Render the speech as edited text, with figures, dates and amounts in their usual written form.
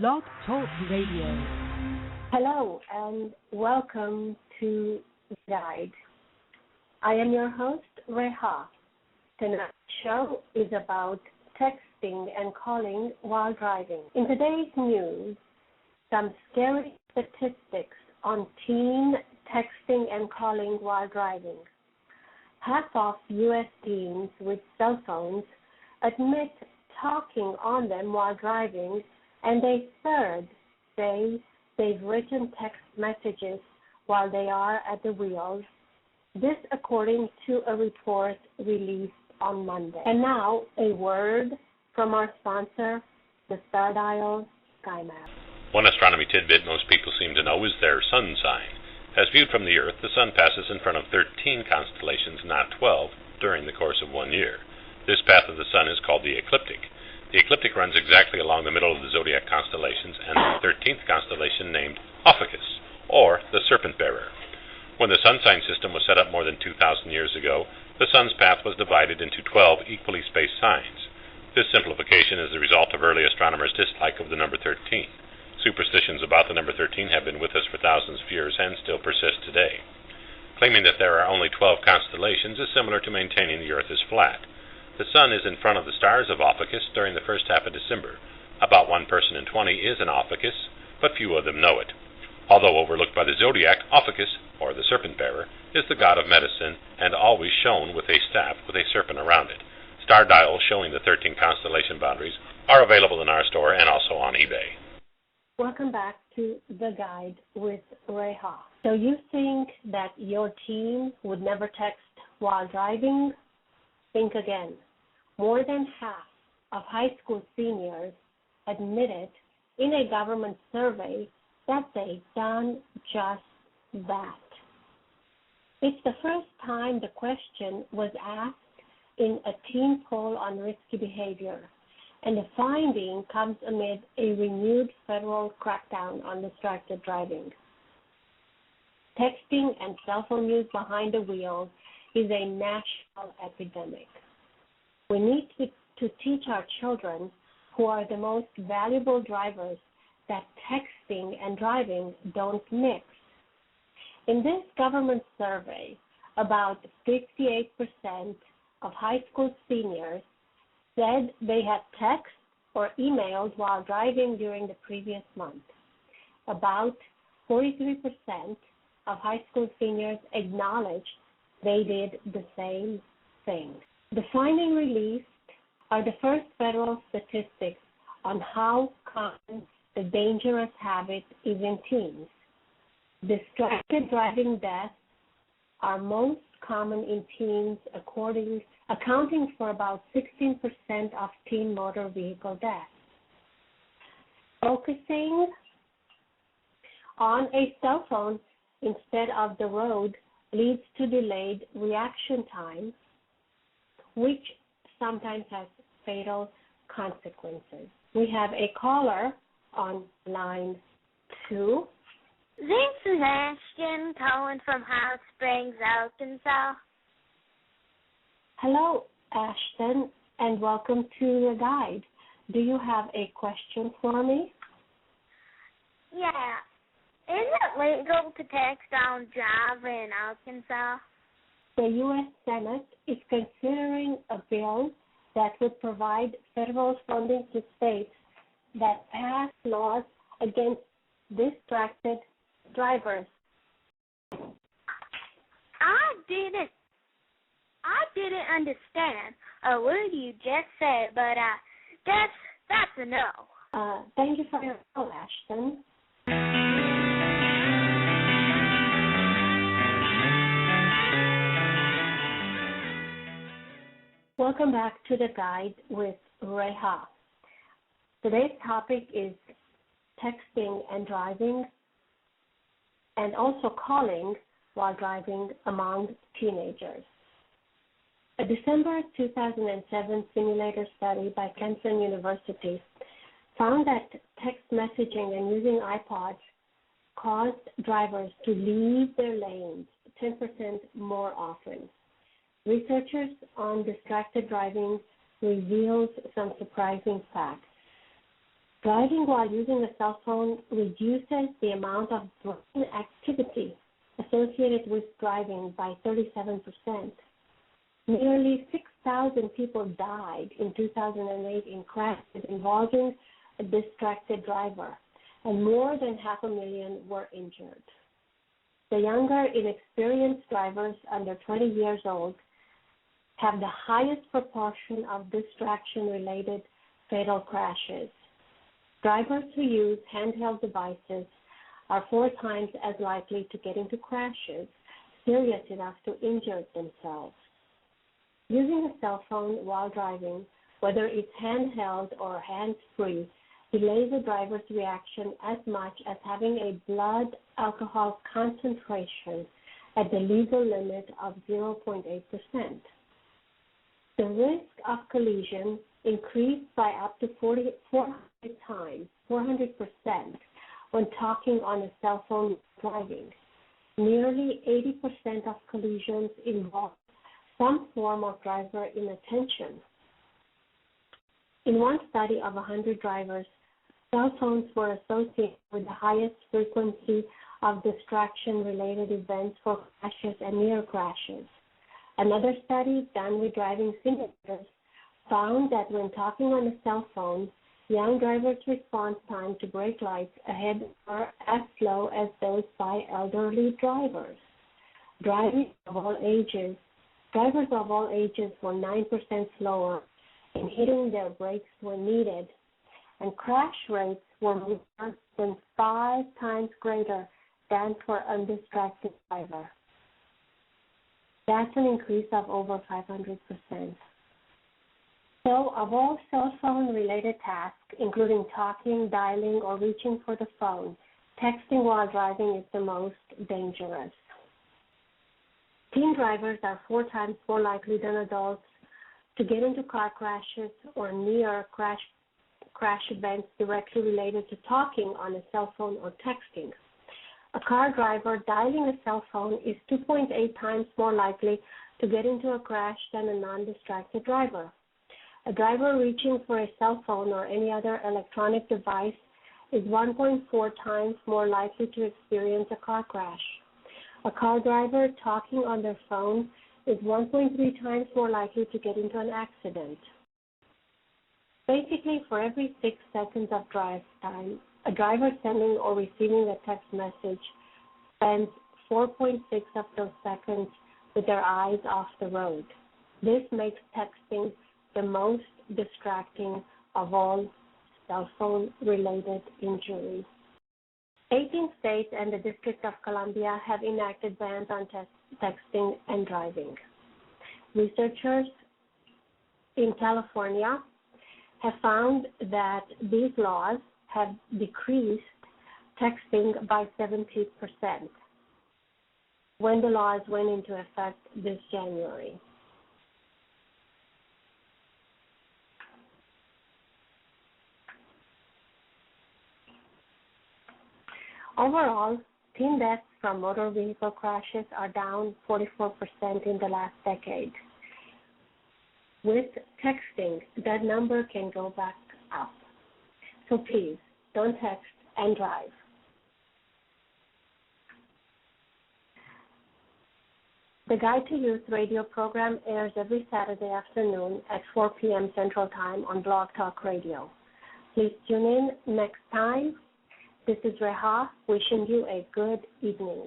Blog Talk Radio. Hello and welcome to Guide. I am your host, Reha. Tonight's show is about texting and calling while driving. In today's news, some scary statistics on teen texting and calling while driving. Half of U.S. teens with cell phones admit talking on them while driving, and a third say they've written text messages while they are at the wheels. This according to a report released on Monday. And now a word from our sponsor, the Star Dial Sky Map. One astronomy tidbit most people seem to know is their sun sign. As viewed from the Earth, the sun passes in front of 13 constellations, not 12, during the course of 1 year. This path of the sun is called the ecliptic. The ecliptic runs exactly along the middle of the zodiac constellations and the 13th constellation named Ophiuchus, or the Serpent Bearer. When the sun sign system was set up more than 2,000 years ago, the sun's path was divided into 12 equally spaced signs. This simplification is the result of early astronomers' dislike of the number 13. Superstitions about the number 13 have been with us for thousands of years and still persist today. Claiming that there are only 12 constellations is similar to maintaining the Earth is flat. The sun is in front of the stars of Ophiuchus during the first half of December. About 1 person in 20 is an Ophiuchus, but few of them know it. Although overlooked by the zodiac, Ophiuchus, or the serpent bearer, is the god of medicine and always shown with a staff with a serpent around it. Star dials showing the 13 constellation boundaries are available in our store and also on eBay. Welcome back to The Guide with Reha. So you think that your teen would never text while driving? Think again. More than half of high school seniors admitted in a government survey that they've done just that. It's the first time the question was asked in a teen poll on risky behavior, and the finding comes amid a renewed federal crackdown on distracted driving. Texting and cell phone use behind the wheel is a national epidemic. We need to teach our children, who are the most valuable drivers, that texting and driving don't mix. In this government survey, about 58% of high school seniors said they had texted or emailed while driving during the previous month. About 43% of high school seniors acknowledged they did the same thing. The finding released are the first federal statistics on how common the dangerous habit is in teens. Distracted driving deaths are most common in teens, accounting for about 16% of teen motor vehicle deaths. Focusing on a cell phone instead of the road leads to delayed reaction time, which sometimes has fatal consequences. We have a caller on line 2. This is Ashton calling from Hot Springs, Arkansas. Hello, Ashton, and welcome to the Guide. Do you have a question for me? Yeah. Is it legal to text on drive in Arkansas? The U.S. Senate is considering a bill that would provide federal funding to states that pass laws against distracted drivers. I didn't understand a word you just said, but I guess that's a no. Thank you for your call, Ashton. Welcome back to the Guide with Reha. Today's topic is texting and driving, and also calling while driving among teenagers. A December 2007 simulator study by Clemson University found that text messaging and using iPods caused drivers to leave their lanes 10% more often. Researchers on distracted driving revealed some surprising facts. Driving while using a cell phone reduces the amount of brain activity associated with driving by 37%. Nearly 6,000 people died in 2008 in crashes involving a distracted driver, and more than 500,000 were injured. The younger, inexperienced drivers under 20 years old have the highest proportion of distraction-related fatal crashes. Drivers who use handheld devices are 4 times as likely to get into crashes serious enough to injure themselves. Using a cell phone while driving, whether it's handheld or hands-free, delays a driver's reaction as much as having a blood alcohol concentration at the legal limit of 0.8%. The risk of collision increased by up to 400 times, 400% when talking on a cell phone driving. Nearly 80% of collisions involve some form of driver inattention. In one study of 100 drivers, cell phones were associated with the highest frequency of distraction-related events for crashes and near crashes. Another study done with driving simulators found that when talking on a cell phone, young drivers' response time to brake lights ahead were as slow as those by elderly drivers. Drivers of all ages were 9% slower in hitting their brakes when needed, and crash rates were more than 5 times greater than for undistracted drivers. That's an increase of over 500%. So, of all cell phone-related tasks, including talking, dialing, or reaching for the phone, texting while driving is the most dangerous. Teen drivers are 4 times more likely than adults to get into car crashes or near crash events directly related to talking on a cell phone or texting. A car driver dialing a cell phone is 2.8 times more likely to get into a crash than a non-distracted driver. A driver reaching for a cell phone or any other electronic device is 1.4 times more likely to experience a car crash. A car driver talking on their phone is 1.3 times more likely to get into an accident. Basically, for every 6 seconds of drive time, a driver sending or receiving a text message spends 4.6 of those seconds with their eyes off the road. This makes texting the most distracting of all cell phone-related injuries. 18 states and the District of Columbia have enacted bans on texting and driving. Researchers in California have found that these laws have decreased texting by 70% when the laws went into effect this January. Overall, teen deaths from motor vehicle crashes are down 44% in the last decade. With texting, that number can go back up. So please, don't text and drive. The Guide2Youth radio program airs every Saturday afternoon at 4 p.m. Central Time on Blog Talk Radio. Please tune in next time. This is Reha wishing you a good evening.